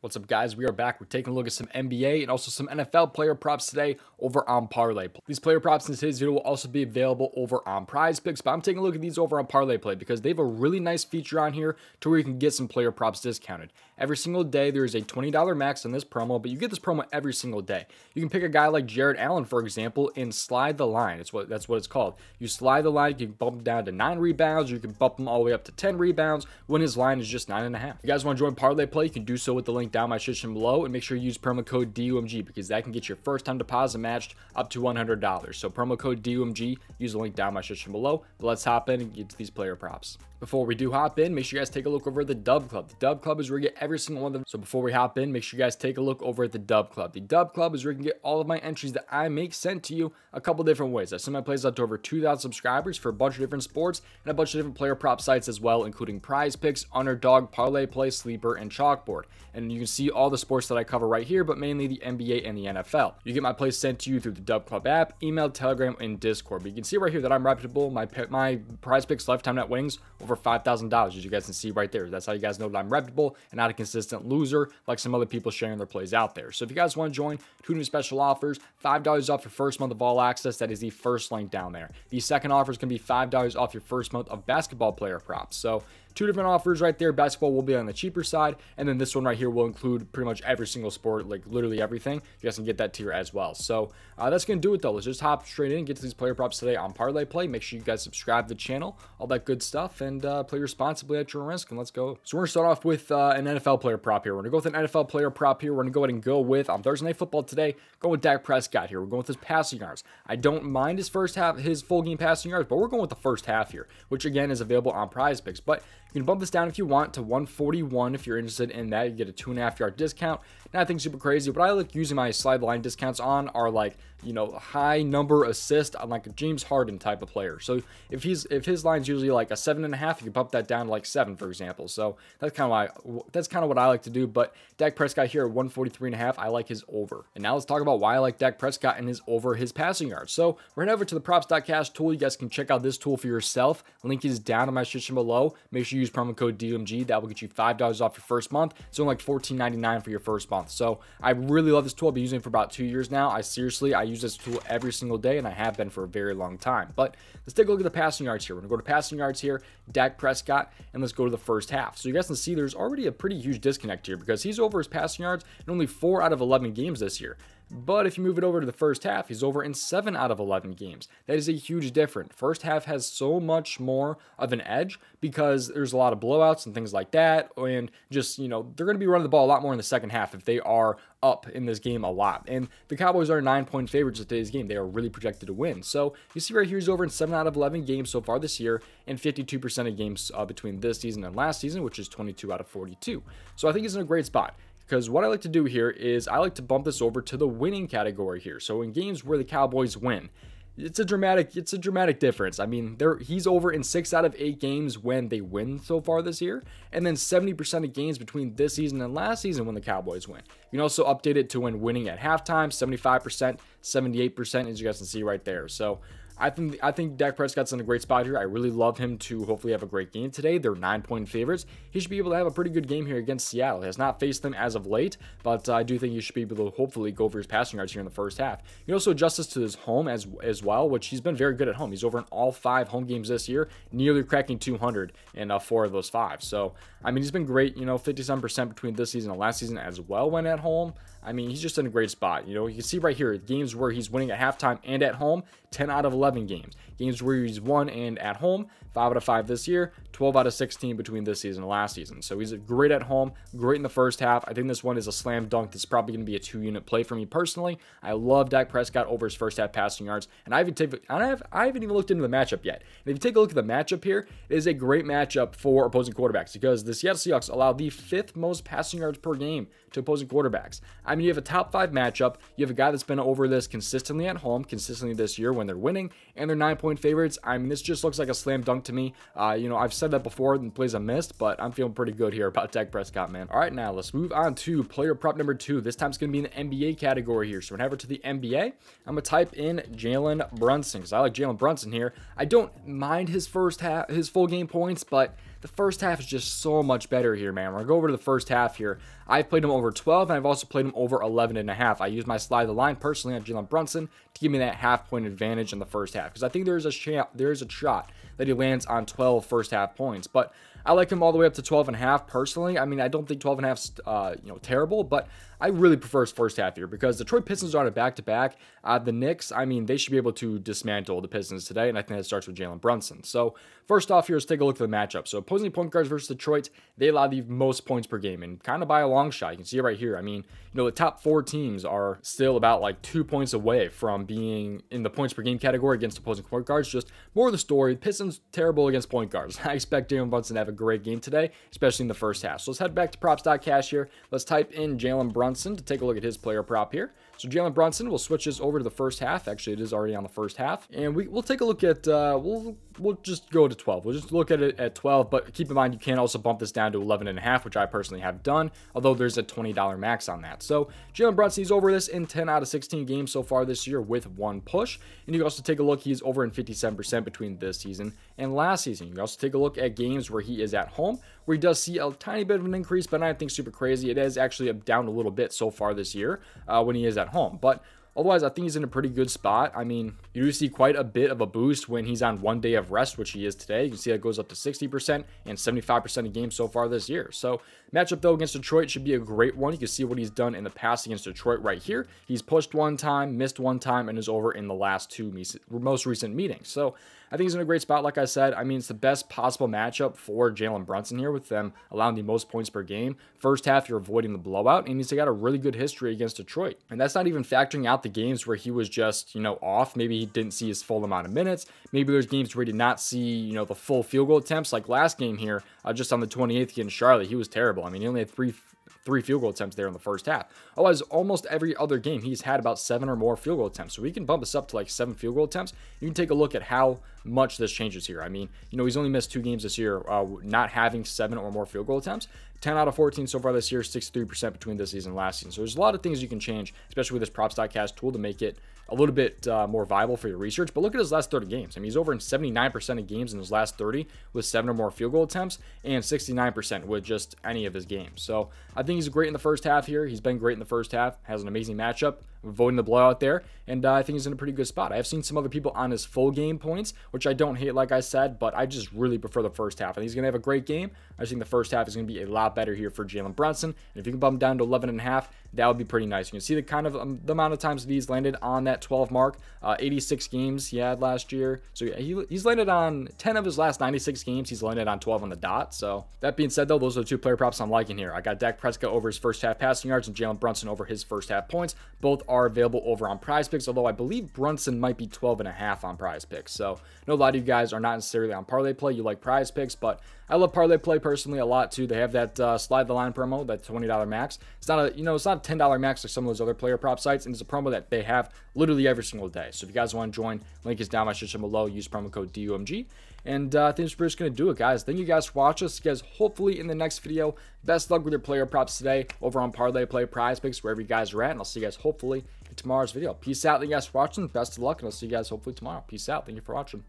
What's up, guys? We are back. We're taking a look at some NBA and also some NFL player props today over on Parlay Play. These player props in today's video will also be available over on Prize Picks, but I'm taking a look at these over on Parlay Play because they have a really nice feature on here to where you can get some player props discounted. Every single day, there is a $20 max on this promo, but you get this promo every single day. You can pick a guy like Jared Allen, for example, and slide the line. That's what it's called. You slide the line, you can bump him down to 9 rebounds, or you can bump him all the way up to 10 rebounds when his line is just 9.5. If you guys want to join Parlay Play, you can do so with the link down my description below, and make sure you use promo code DUMG because that can get your first time deposit matched up to $100. So promo code DUMG, use the link down my description below. But let's hop in and get to these player props. Before we do hop in, make sure you guys take a look over at the Dub Club. The Dub Club is where you get every single one of them. So before we hop in, make sure you guys take a look over at the Dub Club. The Dub Club is where you can get all of my entries that I make sent to you a couple different ways. I send my plays out to over 2,000 subscribers for a bunch of different sports and a bunch of different player prop sites as well, including Prize Picks, Underdog, Parlay Play, Sleeper, and Chalkboard. And you can see all the sports that I cover right here, but mainly the NBA and the NFL. You get my plays sent to you through the Dub Club app, email, Telegram, and Discord. But you can see right here that I'm reputable. My Prize Picks lifetime net winnings over $5,000, as you guys can see right there. That's how you guys know that I'm reputable and not a consistent loser like some other people sharing their plays out there. So if you guys want to join, two new special offers: $5 off your first month of All Access. That is the first link down there. The second offer is going to be $5 off your first month of basketball player props. So two different offers right there. Basketball will be on the cheaper side, and then this one right here will include pretty much every single sport, like literally everything. You guys can get that tier as well. So that's going to do it though. Let's just hop straight in and get to these player props today on Parlay Play. Make sure you guys subscribe to the channel, all that good stuff, and play responsibly at your risk, and let's go. So we're going to start off with an NFL player prop here. We're going to go with an NFL player prop here. We're going to go ahead and go with, on Thursday Night Football today, go with Dak Prescott here. We're going with his passing yards. I don't mind his first half, his full game passing yards, but we're going with the first half here, which again is available on Prize Picks. But you can bump this down if you want to 141 if you're interested in that. You get a 2.5 yard discount. Nothing super crazy. What I like using my slide line discounts on are like, you know, high number assist on like a James Harden type of player. So if his line's usually like a 7.5, you can bump that down to like 7, for example. So that's kind of what I like to do. But Dak Prescott here at 143.5, I like his over. And now let's talk about why I like Dak Prescott and his over his passing yards. So we're heading over to the props.cash tool. You guys can check out this tool for yourself. Link is down in my description below. Make sure you use promo code DUMG. That will get you $5 off your first month. It's only like $14.99 for your first month. So I really love this tool. I've been using it for about 2 years now. I use this tool every single day, and I have been for a very long time. But let's take a look at the passing yards here. We're going to go to passing yards here, Dak Prescott, and let's go to the first half. So you guys can see there's already a pretty huge disconnect here because he's over his passing yards in only 4 out of 11 games this year. But if you move it over to the first half, he's over in 7 out of 11 games. That is a huge difference. First half has so much more of an edge because there's a lot of blowouts and things like that. And just, you know, they're going to be running the ball a lot more in the second half if they are up in this game a lot. And the Cowboys are 9-point favorites in today's game. They are really projected to win. So you see right here, he's over in 7 out of 11 games so far this year, and 52% of games between this season and last season, which is 22 out of 42. So I think he's in a great spot. Because what I like to do here is I like to bump this over to the winning category here. So in games where the Cowboys win, it's a dramatic difference. I mean, he's over in 6 out of 8 games when they win so far this year, and then 70% of games between this season and last season when the Cowboys win. You can also update it to when winning at halftime, 75%, 78%, as you guys can see right there. So I think Dak Prescott's in a great spot here. I really love him to hopefully have a great game today. They're 9-point favorites. He should be able to have a pretty good game here against Seattle. He has not faced them as of late, but I do think he should be able to hopefully go for his passing yards here in the first half. You can also adjust this to his home as well, which he's been very good at home. He's over in all 5 home games this year, nearly cracking 200 in 4 of those 5. So, I mean, he's been great, you know, 57% between this season and last season as well when at home. I mean, he's just in a great spot. You know, you can see right here, games where he's winning at halftime and at home, 10 out of 11 games. Games where he's won and at home, 5 out of 5 this year, 12 out of 16 between this season and last season. So he's great at home, great in the first half. I think this one is a slam dunk. This is probably going to be a 2-unit play for me personally. I love Dak Prescott over his first half passing yards, and I haven't even looked into the matchup yet. And if you take a look at the matchup here, it is a great matchup for opposing quarterbacks because the Seattle Seahawks allow the 5th most passing yards per game to opposing quarterbacks. I mean, you have a top 5 matchup. You have a guy that's been over this consistently at home, consistently this year when they're winning, and they're 9-point favorites. I mean, this just looks like a slam dunk to me. You know, I've said that before in plays I missed, but I'm feeling pretty good here about Dak Prescott, man. All right, now let's move on to player prop number 2. This time it's going to be in the NBA category here. So whenever to the NBA, I'm going to type in Jalen Brunson because I like Jalen Brunson here. I don't mind his first half, his full game points, but the first half is just so much better here, man. We're going to go over to the first half here. I've played him over 12, and I've also played him over 11.5. I used my slide the line personally on Jalen Brunson to give me that half-point advantage in the first half, because I think there is a shot that he lands on 12 first half points. But I like him all the way up to 12.5 personally. I mean, I don't think 12.5 is terrible, but I really prefer his first half here because Detroit Pistons are on a back-to-back. The Knicks, I mean, they should be able to dismantle the Pistons today, and I think that starts with Jalen Brunson. So first off here, let's take a look at the matchup. So opposing point guards versus Detroit, they allow the most points per game, and kind of by a long shot. You can see it right here. I mean, the top 4 teams are still about like 2 points away from being in the points per game category against opposing point guards. Just more of the story. Pistons terrible against point guards. I expect Jalen Brunson to have a great game today, especially in the first half. So let's head back to props.cash here. Let's type in Jalen Brunson to take a look at his player prop here. So Jalen Brunson, we'll switch this over to the first half. Actually, it is already on the first half. And we'll take a look at, we'll just go to 12. We'll just look at it at 12, but keep in mind you can also bump this down to 11.5, which I personally have done, although there's a $20 max on that. So Jalen Brunson, he's over this in 10 out of 16 games so far this year with 1 push. And you can also take a look, he's over in 57% between this season and last season. You can also take a look at games where he is at home, where he does see a tiny bit of an increase, but I don't think super crazy. It is actually down a little bit so far this year when he is at home. But otherwise, I think he's in a pretty good spot. I mean, you do see quite a bit of a boost when he's on 1 day of rest, which he is today. You can see that goes up to 60% and 75% of games so far this year. So matchup, though, against Detroit should be a great one. You can see what he's done in the past against Detroit right here. He's pushed 1 time, missed 1 time, and is over in the last 2 most recent meetings. So I think he's in a great spot, like I said. I mean, it's the best possible matchup for Jalen Brunson here with them allowing the most points per game. First half, you're avoiding the blowout, and he's got a really good history against Detroit. And that's not even factoring out the games where he was just, off. Maybe he didn't see his full amount of minutes. Maybe there's games where he did not see, the full field goal attempts. Like last game here, just on the 28th against Charlotte, he was terrible. I mean, he only had three field goal attempts there in the first half. Otherwise, almost every other game, he's had about 7 or more field goal attempts. So we can bump this up to like 7 field goal attempts. You can take a look at how much this changes here. I mean, he's only missed 2 games this year, not having 7 or more field goal attempts. 10 out of 14 so far this year, 63% between this season and last season. So there's a lot of things you can change, especially with this props.cash tool to make it a little bit more viable for your research. But look at his last 30 games. I mean, he's over in 79% of games in his last 30 with 7 or more field goal attempts and 69% with just any of his games. So I think he's great in the first half here. He's been great in the first half, has an amazing matchup, avoiding the blowout there, and I think he's in a pretty good spot. I have seen some other people on his full game points, which I don't hate, like I said, but I just really prefer the first half. I think he's going to have a great game. I just think the first half is going to be a lot better here for Jalen Brunson, and if you can bump him down to 11.5, that would be pretty nice. You can see the kind of the amount of times that he's landed on that 12 mark, 86 games he had last year. So yeah, he's landed on 10 of his last 96 games. He's landed on 12 on the dot. So that being said, though, those are the 2 player props I'm liking here. I got Dak Prescott over his first half passing yards and Jalen Brunson over his first half points. Both are available over on Prize Picks, although I believe Brunson might be 12.5 on Prize Picks. So I know a lot of you guys are not necessarily on Parlay Play. You like Prize Picks, but I love Parlay Play personally a lot too. They have that slide the line promo, that $20 max. It's not a it's not a $10 max like some of those other player prop sites, and it's a promo that they have literally every single day. So if you guys want to join, link is down in my description below. Use promo code DUMG. And I think that's going to do it, guys. Thank you guys for watching. See you guys hopefully in the next video. Best luck with your player props today over on Parlay Play, Prize Picks, wherever you guys are at. And I'll see you guys hopefully in tomorrow's video. Peace out. Thank you guys for watching. Best of luck, and I'll see you guys hopefully tomorrow. Peace out. Thank you for watching.